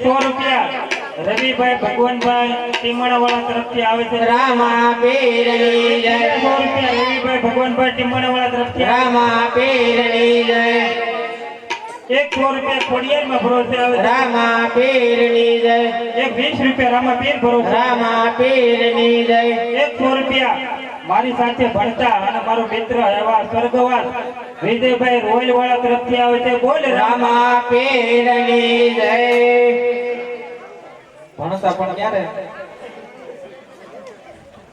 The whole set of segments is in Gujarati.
₹100 રવિભાઈ ભગવાનભાઈ ટીમાણાવાળા તરફથી આવે છે. રામા પીરની જય. ₹100 રવિભાઈ ભગવાનભાઈ ટીમાણાવાળા તરફથી રામા પીરની જય. ₹100 ખોડિયારમાં ભરોસે આવે છે. રામા પીરની જય. ₹20 રામા પીર ભરોસે. રામા પીરની જય. ₹100 મારી સાથે ભણતા અને મારો મિત્ર એવા સ્વર્ગવાસ વિજયભાઈ રોયલ વાળા તરફથી આવે છે. બોલ રામા પીરની જય. ભણતા પણ ક્યારે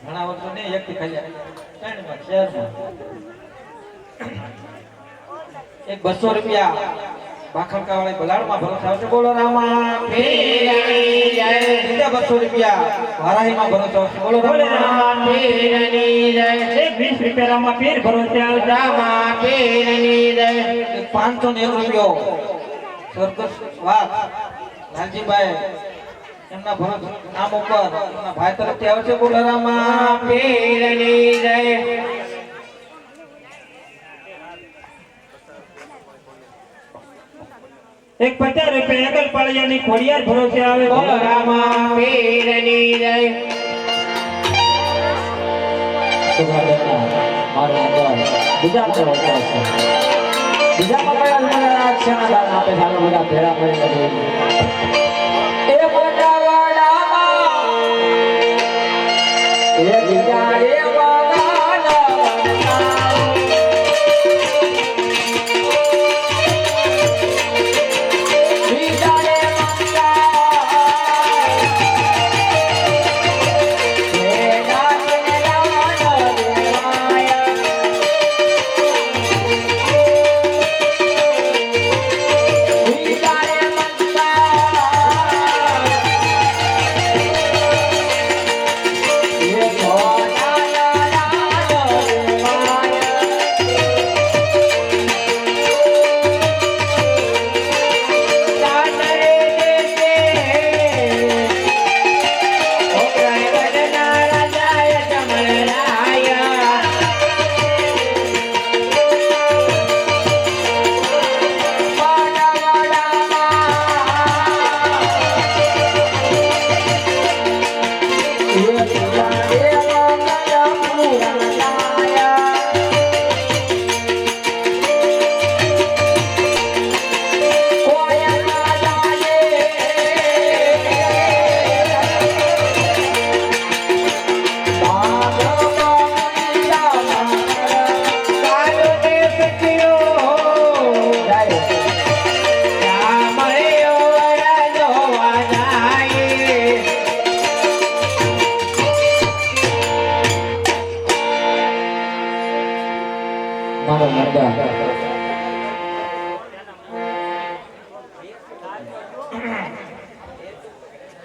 ઘણા વર્ષો નહીં, એક થી ખાલી 3 માં શહેરમાં એક ₹200 બાખડકા વાળી બલાડમાં ભરોસે આવશે. બોલો રામા પીરની જય. બીજા ₹200 વારાહીમાં ભરોસે આવશે. બોલો રામા પીરની જય. ₹20 રામા પીર ભરોસે આવે છે. રામા પીરની જય. ₹501 સ્વર્ગસ્થ વાત લાલજીભાઈ એમના ભરોસે નામ ઉપર એમના ભાઈ તરફથી આવે છે. બોલો રામા પીરની જય. ₹50 એકલપાળિયાની ખોડિયાર ભરોસે આવે છે. બોલો રામા પીરની જય. બીજા આપે સારો બધા ભેળા પડી એ મોટા વાડામાં એ બીજા એ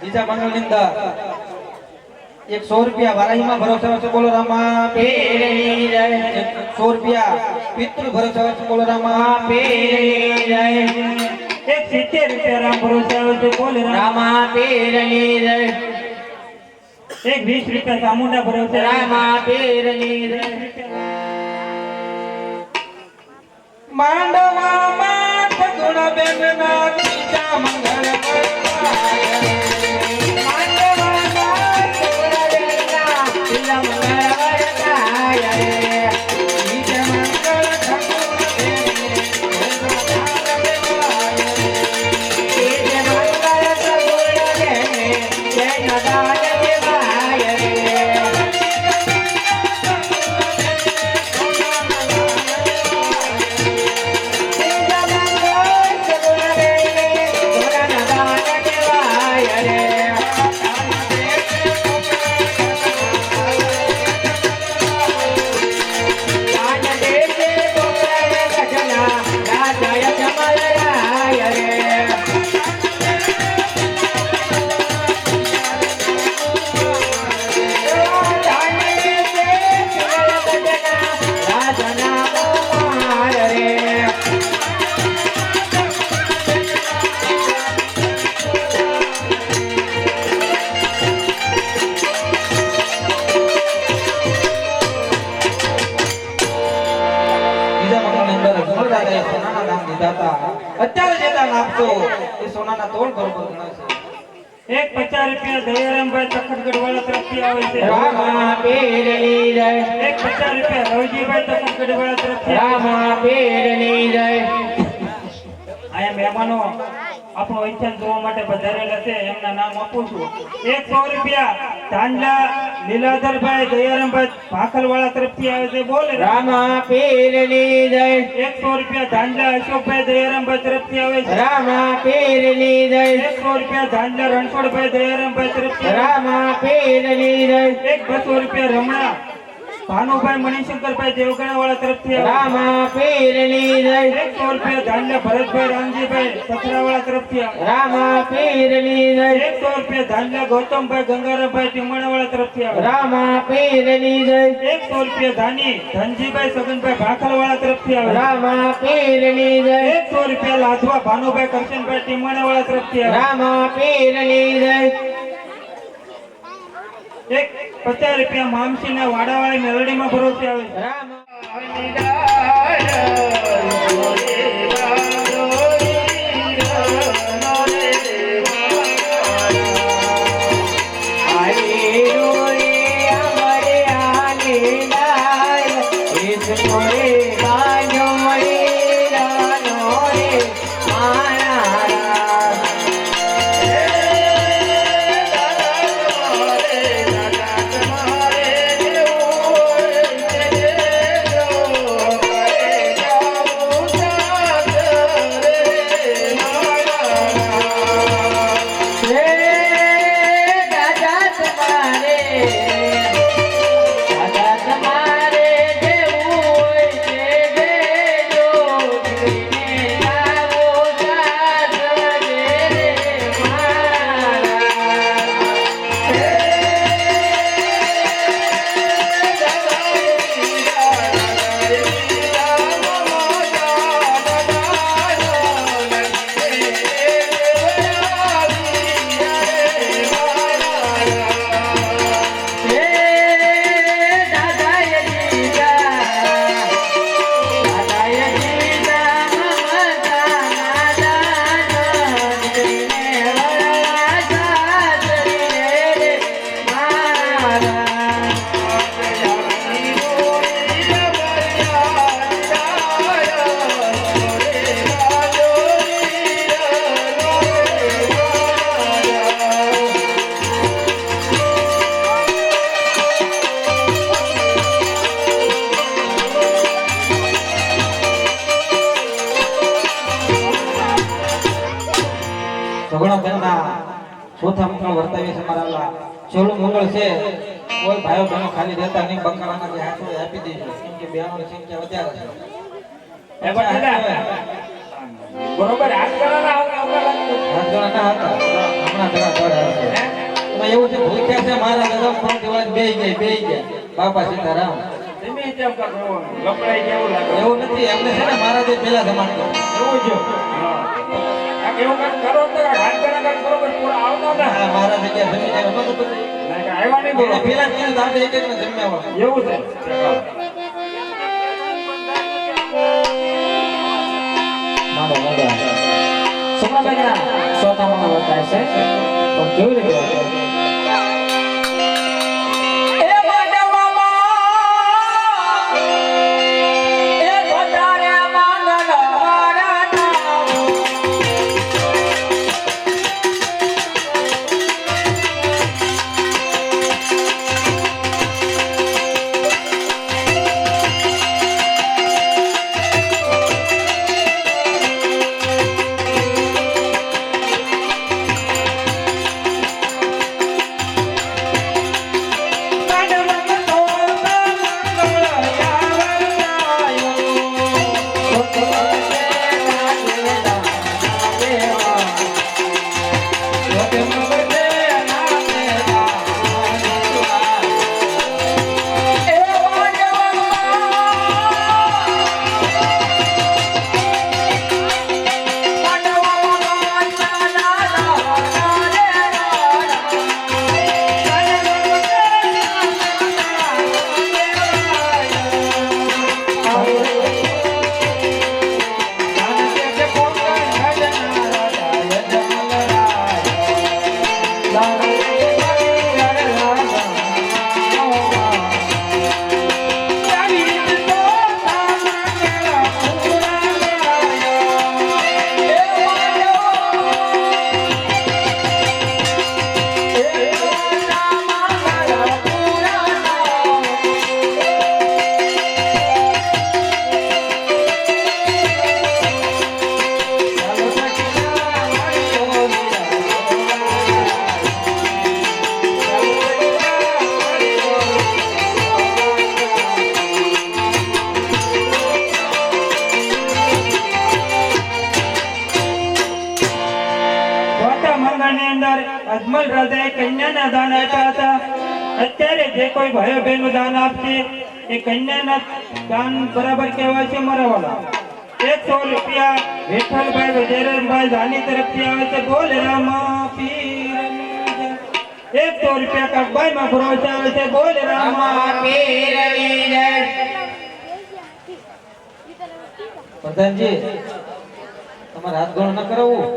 બીજા મંડળની અંદર ₹100 વારાહીમાં ભરોસે આવે છે. બોલો રામા પીરની જય. ₹100 પિતૃ ભરોસે આવે છે. બોલો રામા પીરની જય. ₹70 રામ ભરોસે આવે છે. બોલ રામા પીરની જય. ₹20 ચામુંડા ભરોસે. રામા પીરની જય. માંડવામાં ફગુણ બેનના બીજા મંગળ દીધા હતા અત્યારે જે દાન આપશો એ સોનાના તોલ બરોબર ગણાશે. એક 50 રૂપિયા દયારામભાઈ તખતગઢ વાળા તરફથી આવે છે. રામા પીરની જય એક 50 રૂપિયા રવજીભાઈ તખતગઢ વાળા તરફથી આવે છે. રામા પીરની જય અહીંયા મહેમાનો આપણો ઈચ્છા જોવા માટે પધારેલા છે, એમના નામ આપું છું. 100 રૂપિયા ધાંધલા લીલાધરભાઈ દયારામભાઈ ભાખલવાળા તરફથી આવે છે. બોલે રામા પીરની જય 100 રૂપિયા ધાંધલા અશોકભાઈ દયારામભાઈ તરફથી આવે છે. રામા પીરની જય 100 રૂપિયા ધાંધલા રણછોડભાઈ દયારામભાઈ તરફથી આવે રામા પીરની જય છે. 200 રૂપિયા રમણા ભાનુભાઈ મણિશંકરભાઈ દેવગણાવાળા તરફથી આવે છે. રામા પીરની જય 100 રૂપિયા ધાંધલા ભરતભાઈ રામજીભાઈ પથરાવાળા તરફથી આવે છે. રામા પીરની જય 100 રૂપિયા ધાંધલા ગૌતમભાઈ ગંગારામભાઈ ટીમાણાવાળા તરફથી આવે છે. રામા પીરની જય 100 રૂપિયા ધાની ધનજીભાઈ સગનભાઈ ભાખલવાળા તરફથી આવે છે. રામા પીરની જય 100 રૂપિયા લાધવા ભાનુભાઈ કરશનભાઈ ટીમાણાવાળા તરફથી આવે છે. રામા પીરની જય એક 50 રૂપિયા મામસીના વાડાવાળી મેલડીમાં ભરોસે આવે છે. રામા ચોથા મંગળ વર્તાવીએ છે મારા છેલ્લું મંગળ છે. કોઈ ભાઈઓ બહેનો ખાલી રહેતા નહીં, બકાલાના જે હાથો આપી દેજો, કેમ કે બહેનોની સંખ્યા વધારે છે. એ પણ દાદા, બરોબર હાથ કરવાના હાથ ગણા ના હતા, હમણાં ઘણા ઘણા હતા. એમાં એવું છે ભૂખ્યા છે મારા દાદા ફોન દેવાય બેહી ગયા બાપા સીતારામ. ધીમે જેમ કરો લપડાઈ જેવું લાગે. એવું નથી, એમને છે ને મારા જે પેલા જમાનતો એવું છે. હા આ કેવું કામ કરો તો હાથ કરા બરોબર પૂરા આવતા ના. હા, મારા જગ્યા જમી જાય નતો તો ના કે આવ્યા નહીં બોલો. પેલા કીધું તો આપણે એક એક ને જમ્યા હોય. એવું છે. મારો મોઢા સોનાબેનના ચોથા મંગળ વર્તાય છે પણ કેવી રીતે વર્તાય છે? જમલ રાજાએ કન્યાના દાન આપ્યા હતા. અત્યારે જે કોઈ ભાઈઓ બહેનો દાન આપશે એ કન્યાના દાન બરાબર કહેવાય છે મારા વાલા. 100 રૂપિયા વિઠ્ઠલભાઈ વજેરભાઈ જાની તરફથી આવે છે. બોલ રામા પીરની જય. 100 રૂપિયા કાકભાઈ માં ભરોસે આવે છે. બોલ રામા પીરની જય. પ્રધાનજી તમારે હાથ ગણો ન કરાવવું.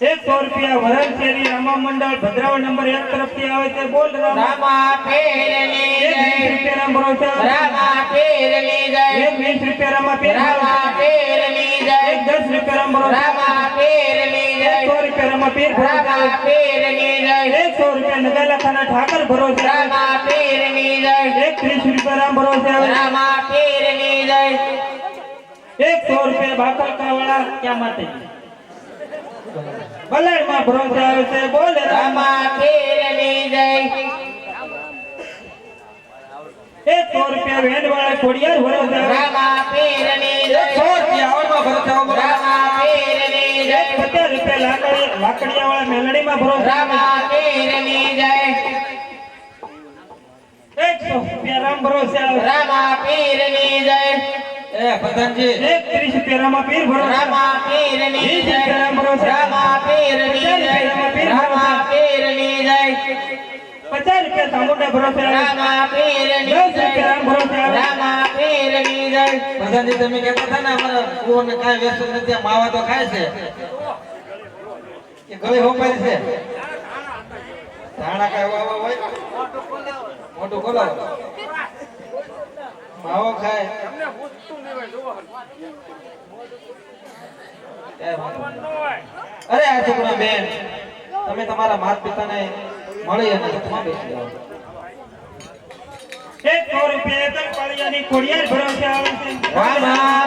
100 રૂપિયા વરણ શેરી રામા મંડળ ભદ્રાવળ નંબર 1 તરફથી આવે છે. બોલ રામા પીરની જય. 20 રૂપિયા રામ ભરોસે આવે છે. રામા પીરની જય. 20 રૂપિયા રામા પીર રામા પીરની જય. 10 રૂપિયા રામ ભરોસે રામા પીરની જય. 100 રૂપિયા રામા પીર ભરોસે રામા પીરની જય. 100 રૂપિયા નગાલા ખાના ઠાકર ભરોસે રામા પીરની જય. 30 રૂપિયા રામ ભરોસે આવે રામા પીરની જય. 100 રૂપિયા બાકલકા વાળા ક્યાં માટે બલાડ માં ભરોસે આવે છે. બોલ રામા પીરની જય. 100 રૂપિયા વેણ વાળા ખોડિયાર ભરોસે આવે રામા પીરની જય. 100 રૂપિયા આવડમાં ભરોસે આવે રામા પીરની જય. 50 રૂપિયા લાકડિયા વાળા મેલડી માં ભરોસે આવે રામા પીરની જય. 100 રૂપિયા રામ ભરોસે આવે રામા પીરની જય. પ્રધાનજી 30 રૂપિયા રામા પીર ભરોસે રામા પીરની જય. રામા પીરની જય. રામા પીરની જય. 50 રૂપિયા ચામુંડા ભરોસે આવે રામા પીરની 10 જય. રૂપિયા રામ ભરોસે આવે રામા પીરની જય. પ્રધાનજી તમે કહેતા હતા ને અમારા કુવાને કાંઈ વ્યસન નથી, આ માવા તો ખાય છે કે ગળી હોપારી છે. ધાણા કાંઈ વાવા હોય મોટું ખોલો માવો ખાય. અરે આ છોકરા બેન તમે તમારા માતા પિતાને મળી અને તમારે બેસી જાઓ. 100 રૂપિયા એકલ પાળિયાની ખોડિયાર ભરોસે આવે છે. રામા